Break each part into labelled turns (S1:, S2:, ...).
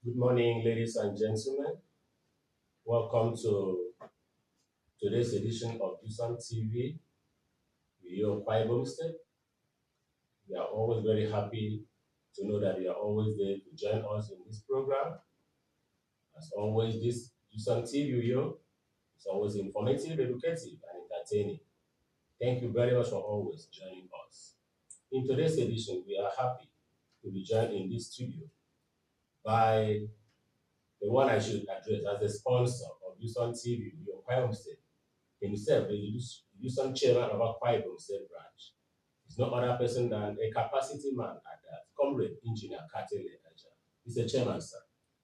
S1: Good morning, ladies and gentlemen. Welcome to today's edition of Dusan TV with your Bible Step. We are always very happy to know that you are always there to join us in this program. As always, this Dusan TV video is always informative, educative, and entertaining. Thank you very much for always joining us. In today's edition, we are happy to be joined in this studio by the one I should address as the sponsor of Dusan TV, your Bible Step himself, the Houston chairman of Akwa Ibom State branch, is no other person than a capacity man at that, Comrade Engineer Katele Aja. Mr. Chairman, sir,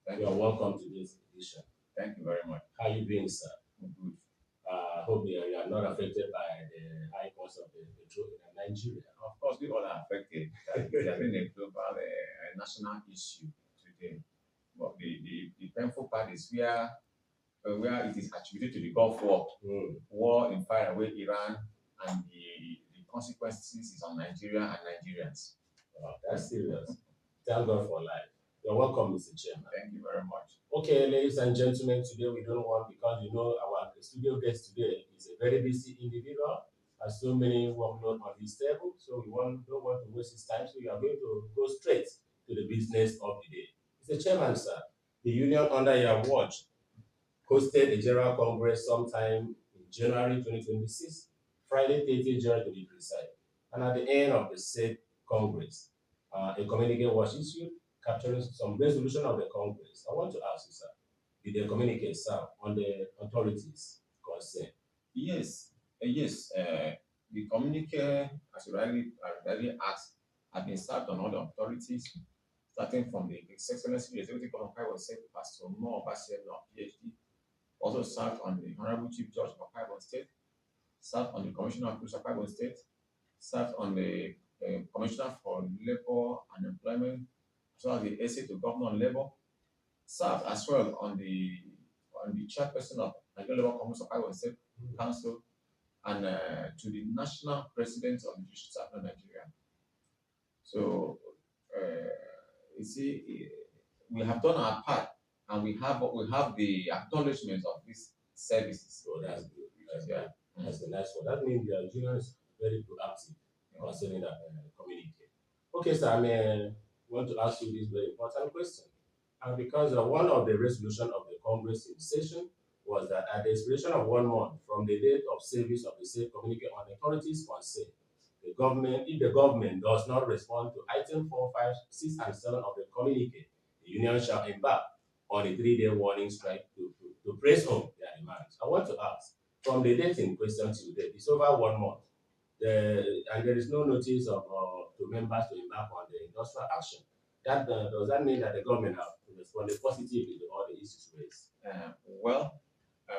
S2: Thank
S1: you are
S2: you.
S1: welcome to this edition.
S2: Thank you very much.
S1: How are you doing, sir?
S2: Good.
S1: I hope you are not affected by the high cost of the petrol in Nigeria.
S2: Of course, we all are affected. It has been a global national issue today. But the painful part is where it is attributed to the Gulf War. War in far away Iran, and the consequences is on Nigeria and Nigerians.
S1: Wow, that's serious. Thank God for life. You're welcome, Mr. Chairman.
S2: Thank you very much.
S1: Okay, ladies and gentlemen, today we don't want, because you know our studio guest today is a very busy individual, has so many workload on his table, so don't want to waste his time, so we are going to go straight to the business of the day. Mr. Chairman, sir, the union under your watch hosted a general congress sometime in January 2026, Friday 30th January to be precise. And at the end of the said congress, a communique was issued capturing some resolution of the congress. I want to ask you, sir, did the communique serve on the authorities concerned?
S2: Yes, yes. The communique, as you rightly asked, have been served on all the authorities, starting from the His Excellency the Executive Governor of State, Pastor Mo Obasemi, PhD, also served on the Honorable Chief Judge of Akwa State, served on the Commissioner of Police of Akwa State, served on the Commissioner for Labor and Employment, as well as the essay to Governor on Labor, served as well on the chairperson of Nigerian Labour Congress of Akwa State Council, and to the national president of the Judicial Staff of Nigeria. So you see, we have done our part, and we have the acknowledgement of these services.
S1: So that's good.
S2: Yeah.
S1: That's a nice one. That means the union is very proactive concerning that communique. Okay, sir, I want to ask you this very important question. Because one of the resolution of the Congress in session was that at the expiration of 1 month from the date of service of the said communique on authorities concerned, if the government does not respond to item 4, 5, 6, and 7 of the communique, the union shall embark on a 3-day warning strike to press home their demands. I want to ask, from the date in question to date, it's over 1 month, and there is no notice of to members to embark on the industrial action. Does that mean that the government have responded positively to all the issues raised?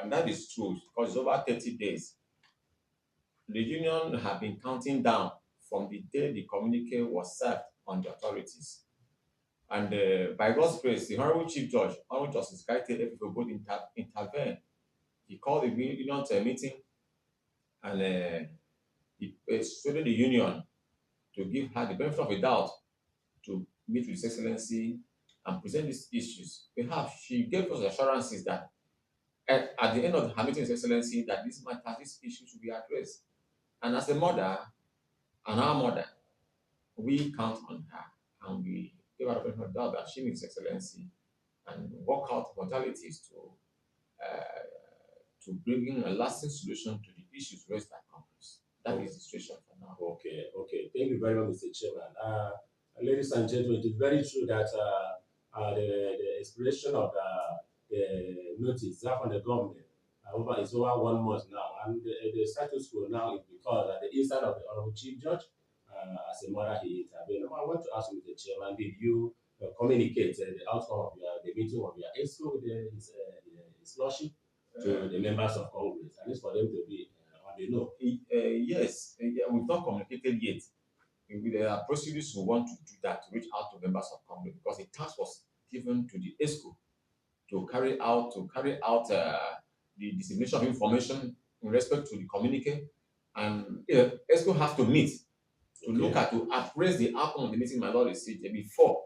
S2: That is true, because it's over 30 days. The union have been counting down from the day the communique was served on the authorities. And by God's grace, the Honorable Chief Judge, Honorable Justice Gaite both intervened. He called the union to a meeting, and he persuaded the union to give her the benefit of a doubt to meet with His Excellency and present these issues. Perhaps she gave us assurances that at the end of her meeting with His Excellency, that these issues will be addressed. And as a mother and our mother, we count on her, and we give her the benefit of doubt that she meets His Excellency and work out modalities to bring in a lasting solution to the issues raised by Congress. That is the situation for now.
S1: Okay. Thank you very much, Mr. Chairman. Ladies and gentlemen, it is very true that the expiration of the notice that from the government is over 1 month now, and the status quo now is because at the inside of the Honorable Chief Judge, as a mother, he intervened. I want to ask you, Mr. Chairman, did you communicate the outcome of the meeting of your ESCO with his lordship to the members of Congress, at least for them to be on the know?
S2: Yes, we've not communicated yet. There are procedures we want to do that, to reach out to members of Congress, because the task was given to the ESCO to carry out the dissemination of information in respect to the communique, and ESCO has to meet to look at to appraise the outcome of the meeting my lord is before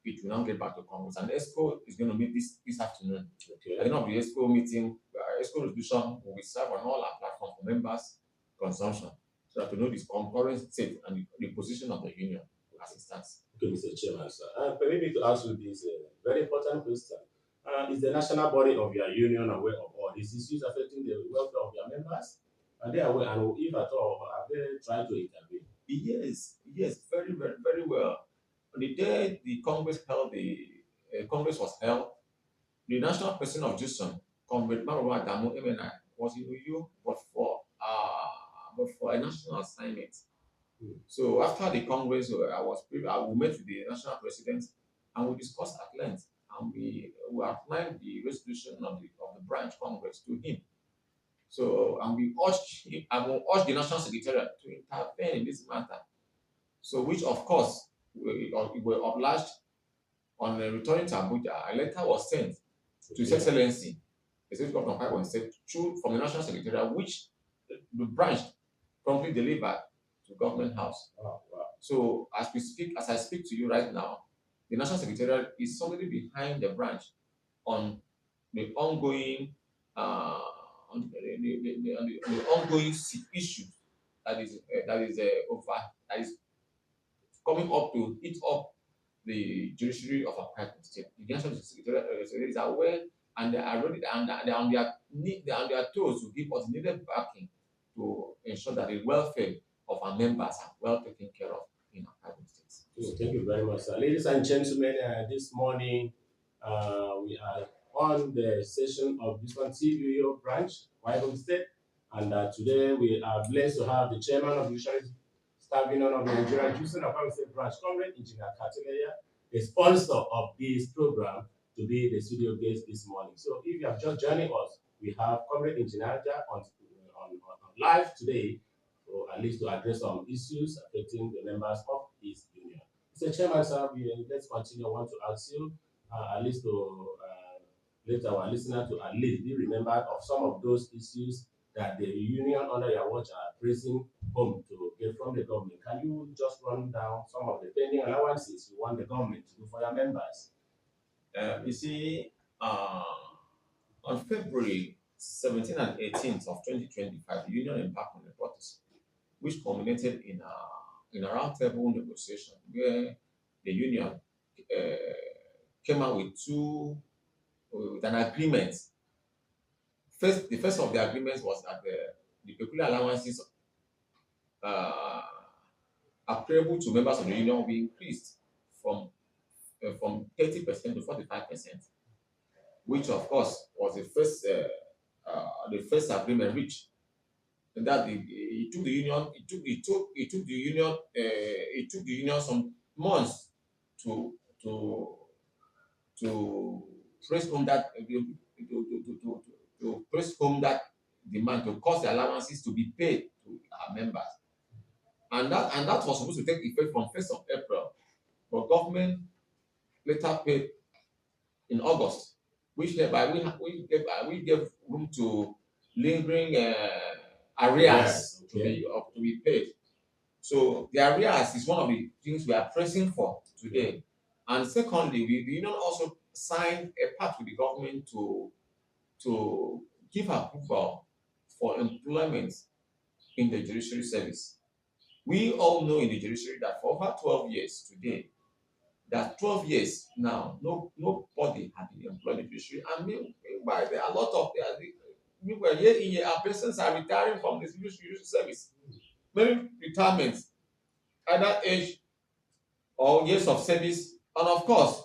S2: it will now get back to Congress. And ESCO is going to meet this afternoon.
S1: Okay.
S2: At the end of the ESCO meeting, ESCO resolution will be served on all our platforms for members' consumption, so that to know the concurrent state and the position of the union as it stands.
S1: Okay, Mr. Chairman, sir. Permit me to ask you this very important question. Is the national body of your union aware of all these issues affecting the welfare of your members? Are they aware? And if at all, have they tried to intervene?
S2: Yes, very, very, very well. On the day the Congress held Congress was held, the national president of JUSON, Comrade Marwa Adamu MNI, was in Uyo, but for a national assignment. So after the Congress, we met with the national president and we discussed at length, and we outlined the resolution of the branch Congress to him. So, and we urged the national secretariat to intervene in this matter. So, which of course we were obliged. On returning to Abuja, a letter was sent to His Excellency, the State Governor of Akwa State, from the National Secretariat, which the branch promptly delivered to Government House.
S1: Oh, wow.
S2: So as I speak to you right now, the National Secretariat is solidly behind the branch on the ongoing issue that is coming up to eat up the judiciary of a private state. The National Secretariat is aware, and they are ready, and they are on their toes to give us needed backing to ensure that the welfare of our members are well taken care of in our private states.
S1: Thank you very much, sir. Ladies and gentlemen, this morning we are on the session of this one TVO branch, Akwa State, and today we are blessed to have the chairman of the Judiciary Staff Union of the Nigerian JUSON Akwa State branch, Comrade Engineer Kateleya, the sponsor of this program, to be the studio guest this morning. So if you have just joining us, we have Comrade Engineer on live today, or at least to address some issues affecting the members of his union. Mr. Chairman, sir, let's continue. I want to ask you at least to let our listener to at least be remembered of some of those issues that the union under your watch are pressing home to get from the government. Can you just run down some of the pending allowances you want the government to do for your members?
S2: You see, on February 17th and 18th of 2025, the union embarked on a protest, which culminated in a roundtable negotiation where the union came out with an agreement. The first of the agreements was that the peculiar allowances applicable to members of the union will be increased from 30% to 45%, which of course was the first agreement reached. And that it took the union some months to press home that to press home that demand, to cause the allowances to be paid to our members, and that was supposed to take effect from 1st of April, but government later paid in August, which thereby we gave room to lingering arrears to be paid. So the arrears is one of the things we are pressing for today. And secondly, the union also signed a pact with the government to give approval for employment in the judiciary service. We all know in the judiciary that for over 12 years today, that 12 years now, nobody has been employed in the judiciary. And meanwhile, there are a lot of year in year, our persons are retiring from the judiciary service. Many retirements, either age or years of service, and of course,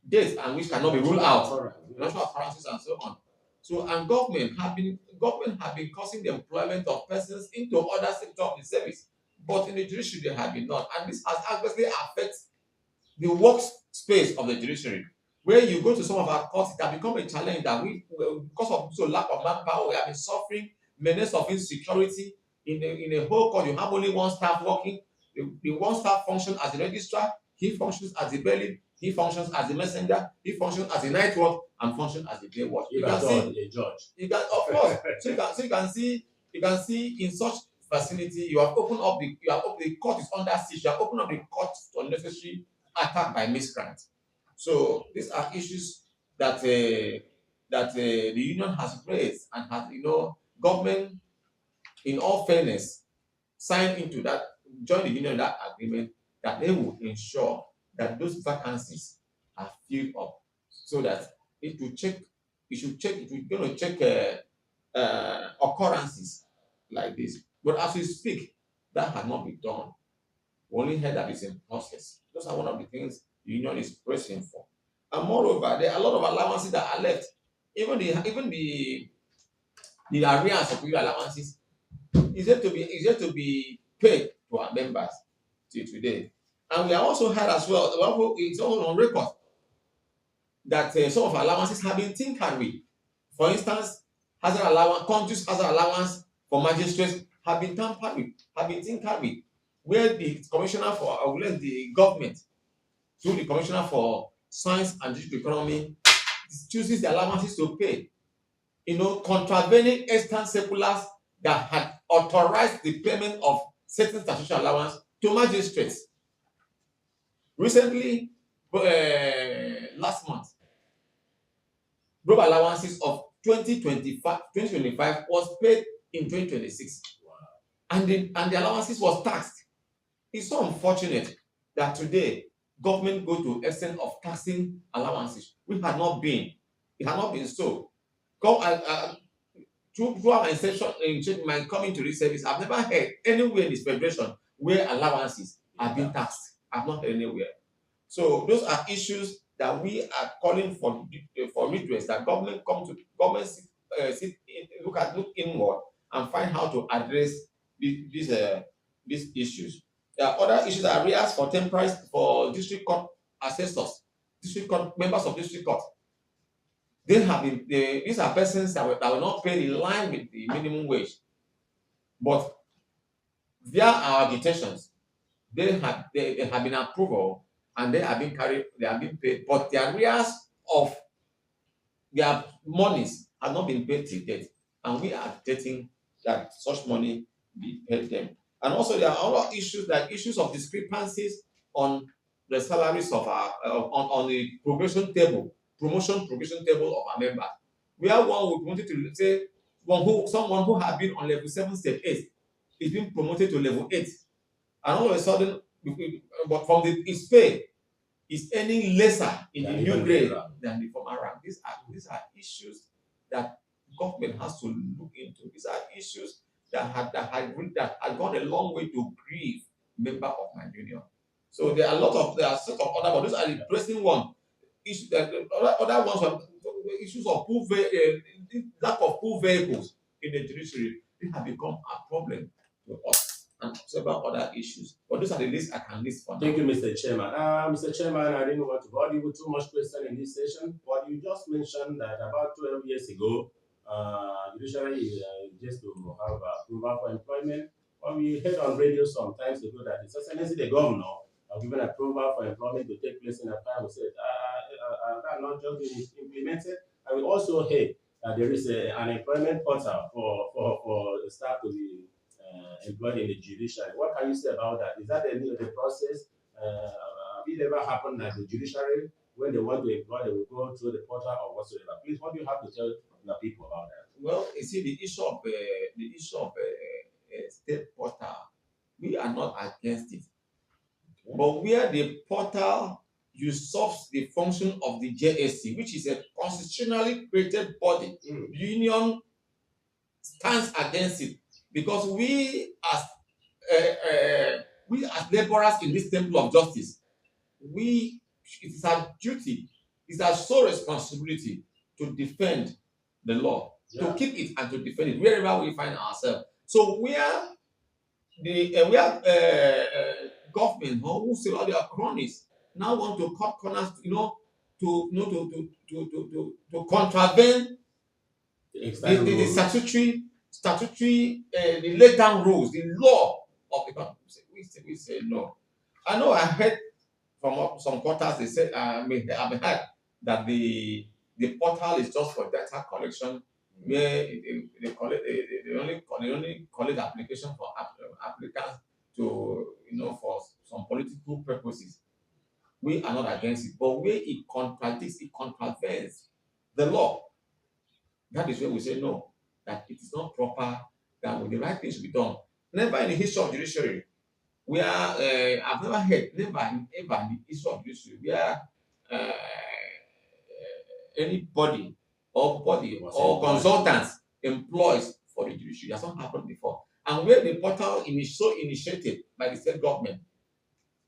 S2: dates and which cannot be ruled out, national occurrences and so on. So, and government have been causing the employment of persons into other sectors of the service, but in the judiciary there have been none, and this has adversely affected the workspace of the judiciary. Where you go to some of our courts, it has become a challenge that because of lack of manpower, we have been suffering menace of insecurity. In a whole court, you have only one staff working. The one staff functions as a registrar, he functions as a bailiff, he functions as a messenger, he functions as a night watch, and functions as a day watch.
S1: You can see a judge.
S2: You can, of course. So you can see in such facility, you have opened up the court is under siege. You have opened up the court to unnecessary attack by miscreants. So these are issues that the union has raised and has, government, in all fairness, signed into that, join the union in that agreement that they will ensure that those vacancies are filled up, so that it will check, it will going to check occurrences like this. But as we speak, that has not been done. We only heard that it's in process. Those are one of the things the union is pressing for. And moreover, there are a lot of allowances that are left. Even the arrears of people allowances is yet to be paid to our members till today. And we are also heard as well, it's also on record that some of our allowances have been tinkered with. For instance, hazard allowance, conduct hazard allowance for magistrates have been tampered with, have been tinkered with, where the commissioner for, where the government, through the commissioner for science and digital economy, chooses the allowances to pay, contravening extant circulars that had authorized the payment of certain statutory allowance to magistrates. Recently, last month, robe allowances of 2025 was paid in 2026, and the allowances was taxed. It's so unfortunate that today government go to extent of taxing allowances. It had not been so. Throughout my inception, in my coming to this service, I've never heard anywhere in this federation where allowances are being taxed. I've not heard anywhere. So those are issues that we are calling for redress. That government look inward and find how to address these issues. There are other issues that are raised for temporary for district court assessors, district court members of district court. These are persons that were not paid in line with the minimum wage, but via our agitations, they have been approved and they have been paid, but the arrears of their monies have not been paid till date, and we are agitating that such money be paid them. And also there are other issues, like issues of discrepancies on the salaries of our on the promotion progression table of our members. Where one would wanted to say someone who had been on level 7 step 8 is being promoted to level 8, and all of a sudden, but from his pay is earning lesser in the new grade than the former rank. These are issues that government has to look into. These are issues that had gone a long way to grieve member of my union. So there are sort of other, but those are the pressing one. Issues that other ones are issues of lack of pool vehicles in the judiciary. It has become a problem to us, and several other issues. But those are the list I can list for now.
S1: Thank you, Mr. Chairman. Mr. Chairman, I didn't want to bother you with too much question in this session, but you just mentioned that about 12 years ago, judiciary just to have approval for employment. Well, we heard on radio some times ago that His Excellency the Governor have given approval for employment to take place in a time. We said that not just been implemented. And we also heard that there is an employment portal for staff to be employed in the judiciary. What can you say about that? Is that any of the process? It ever happened that the judiciary, when they want to employ, they will go through the portal or whatsoever? Please, what do you have to tell the people about that?
S2: Well, you see, the issue of state portal, we are not against it, but where the portal usurps the function of the JSC, which is a constitutionally created body, the union stands against it, because we as laborers in this temple of justice, it is our duty, it's our sole responsibility to defend the law, to keep it and to defend it wherever we find ourselves. So where government who say all their cronies now want to cut corners, to contravene the statutory the laid down rules, the law of the country. We say no. I know I heard from some quarters they said I've heard that the portal is just for data collection, where they only collect application for applicants to for some political purposes. we are not against it, but where it contradicts, it contravenes the law, that is where we say no, that it is not proper, that when the right thing should be done. Never in the history of judiciary, where I've never heard, never ever in the history of judiciary, where uh, anybody or body or consultants employs for the judiciary. That's not happened before. And where the portal initiated by the state government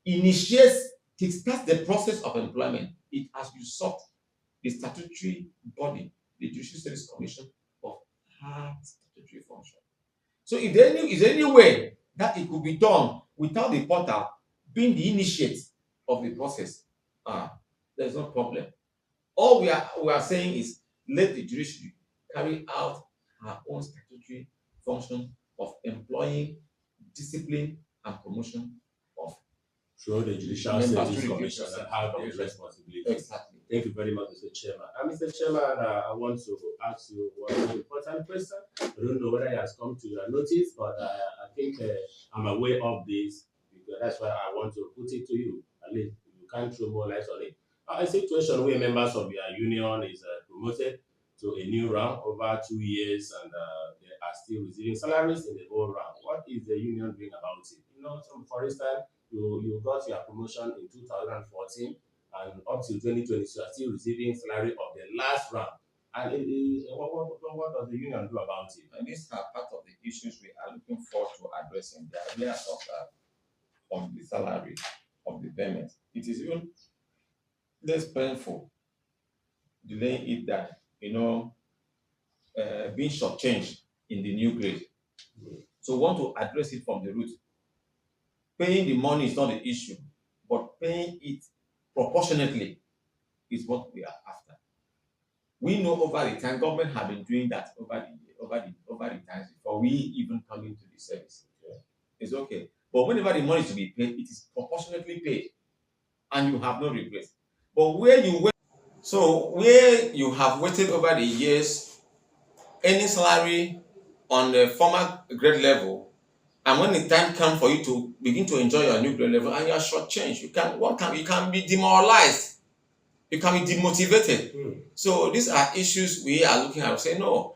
S2: initiates, kickstarts the process of employment, it has usurped the statutory body, the Judicial Service Commission, of her statutory function. So if there is any way that it could be done without the portal being the initiate of the process, there's no problem. All we are saying is let the judiciary carry out her own statutory function of employing, discipline, and promotion of
S1: through the Judicial
S2: members
S1: Service
S2: through the
S1: Commission
S2: judicial
S1: and have
S2: service.
S1: the responsibility.
S2: Exactly.
S1: Thank you very much, Mr. Chairman. Mr. Chairman, I want to ask you one important question. I don't know whether it has come to your notice, but I think I'm aware of this because that's why I want to put it to you. At least you can throw more light on it. A situation where members of your union is promoted to a new rank over 2 years and they are still receiving salaries in the old rank. What is the union doing about it? You know, for instance, you got your promotion in 2014 and up to 2020, you are still receiving salary of the last round. And what does the union do about it?
S2: And these are part of the issues we are looking forward to addressing. The areas of the salary, of the payment. It is even less painful delaying it than being shortchanged in the new grade. So we want to address it from the root. Paying the money is not the issue, but paying it proportionately is what we are after. We know over the time, government have been doing that over the times before we even come into the service. Okay. It's okay. But whenever the money is to be paid, it is proportionately paid, and you have no regrets. But where you have waited over the years, any salary on the former grade level, and when the time comes for you to begin to enjoy your new grade level and you are shortchanged, you can be demoralized, you can be demotivated. So these are issues we are looking at. Say no,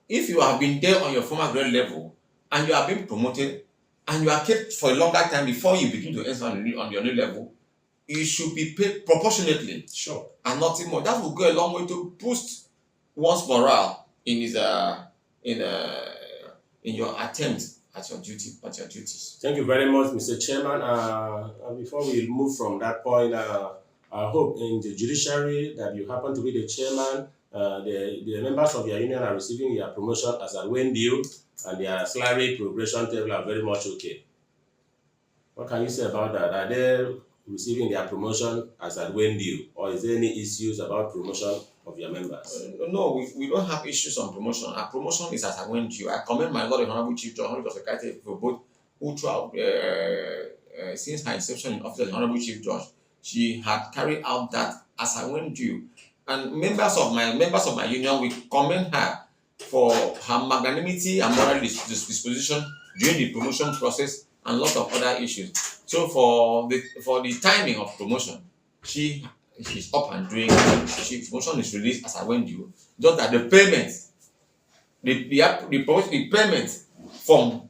S2: if you have been there on your former grade level and you are being promoted and you are kept for a longer time before you begin to enter on your new level, you should be paid proportionately.
S1: Sure.
S2: And nothing more. That will go a long way to boost one's morale in his in your attempt at your duties.
S1: Thank you very much, Mr. Chairman. Before we move from that point, I hope in the judiciary that you happen to be the chairman, the members of your union are receiving your promotion as a when due, and their salary progression table are very much okay. What can you say about that? Are they receiving their promotion as at when due, or is there any issues about promotion of your members?
S2: No, we don't have issues on promotion. Our promotion is as at when due. I commend my Lord, the Honorable Chief Judge, Honorable Secretary for both, who throughout since her inception in office as Honorable Chief Judge, she had carried out that as at when due. And members of my union, we commend her for her magnanimity and moral disposition during the promotion process and lots of other issues. So for the timing of promotion, she's up and doing. Promotion is released as I went due. Just that the payment, the payment from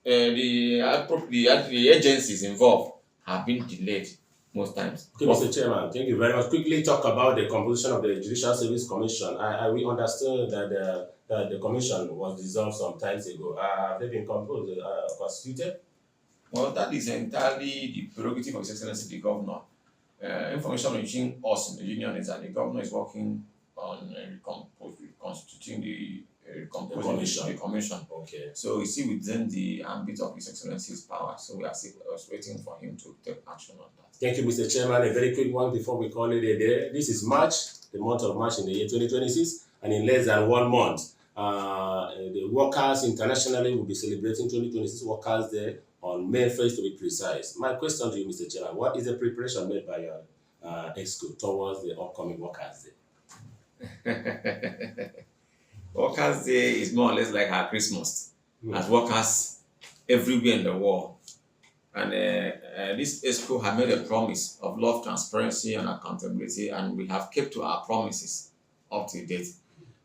S2: the agencies involved have been delayed most times.
S1: Okay, Mr. Chairman, thank you very much. Quickly talk about the composition of the Judicial Service Commission. We understood that the commission was dissolved some time ago. Have they been constituted?
S2: Well, that is entirely the prerogative of His Excellency the Governor. Information reaching us in the union is that the Governor is working on reconstituting the commission.
S1: Okay.
S2: So we see within the ambit of His Excellency's power. So we are still waiting for him to take action on that.
S1: Thank you, Mr. Chairman. A very quick one before we call it a day. This is March, the month of March in the year 2026, and in less than 1 month, the workers internationally will be celebrating 2026 Workers' Day on May 1st, to be precise. My question to you, Mr. Chairman, what is the preparation made by your EXCO towards the upcoming Workers'
S2: Day? Workers' Day is more or less like our Christmas, as workers everywhere in the world And this ESCO have made a promise of love, transparency, and accountability, and we have kept to our promises up to date.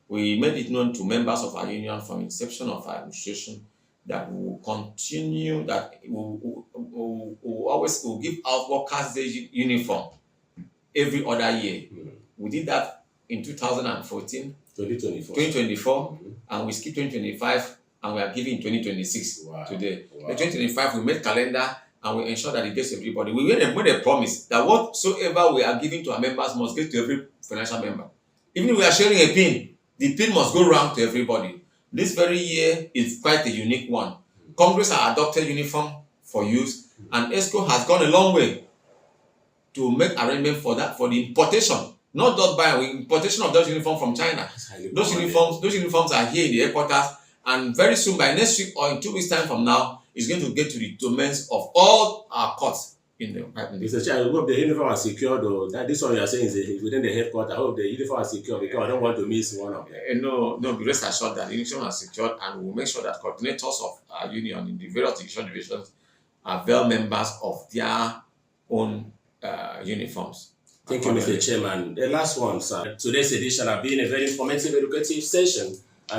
S2: We made it known to members of our union from inception of our administration that we will continue, that we will always will give out workers' day uniform every other year. We did that in 2014, 2024, and we skipped 2025, and we are giving 2026 today. The 2025, we made calendar and we ensure that it gets everybody. We made a promise that whatsoever we are giving to our members must get to every financial member. Even if we are sharing a pin, the pin must go round to everybody. This very year is quite a unique one. Congress has adopted uniform for use, and ESCO has gone a long way to make arrangement for that, for the importation, not just by importation of those uniforms from China. Those uniforms are here in the headquarters, and very soon, by next week or in 2 weeks' time from now, it's going to get to the domains of all our courts in the
S1: Mr. Chair, I hope the uniform are secured, though. This one you are saying is within the headquarters. I hope the uniform are secured because I don't want to miss one of them.
S2: No, be rest assured that the uniform are secured, and we'll make sure that coordinators of our union in the various divisions are well members of their own uniforms.
S1: Thank you, Mr. Chairman. The last one, sir. Today's edition has been a very informative, educative session.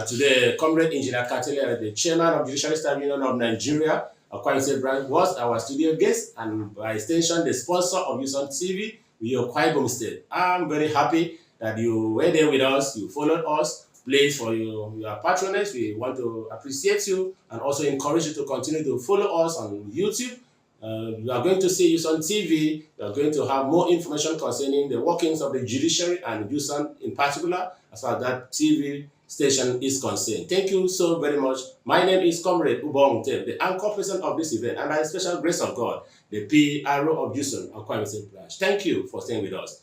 S1: Today, Comrade Engineer Katile, the Chairman of Judiciary Staff Union of Nigeria, Akwa Ibom branch, was our studio guest, and by extension, the sponsor of USAN TV, Akwa Ibom State. I'm very happy that you were there with us, you followed us. Please, for your patronage, we want to appreciate you and also encourage you to continue to follow us on YouTube. You are going to see USAN TV. You are going to have more information concerning the workings of the judiciary and USAN in particular, as far as that TV station is concerned. Thank you so very much. My name is Comrade Ubong Tem, the anchor person of this event, and by the special grace of God, the PRO of USAN, Akwa Ibom branch. Thank you for staying with us.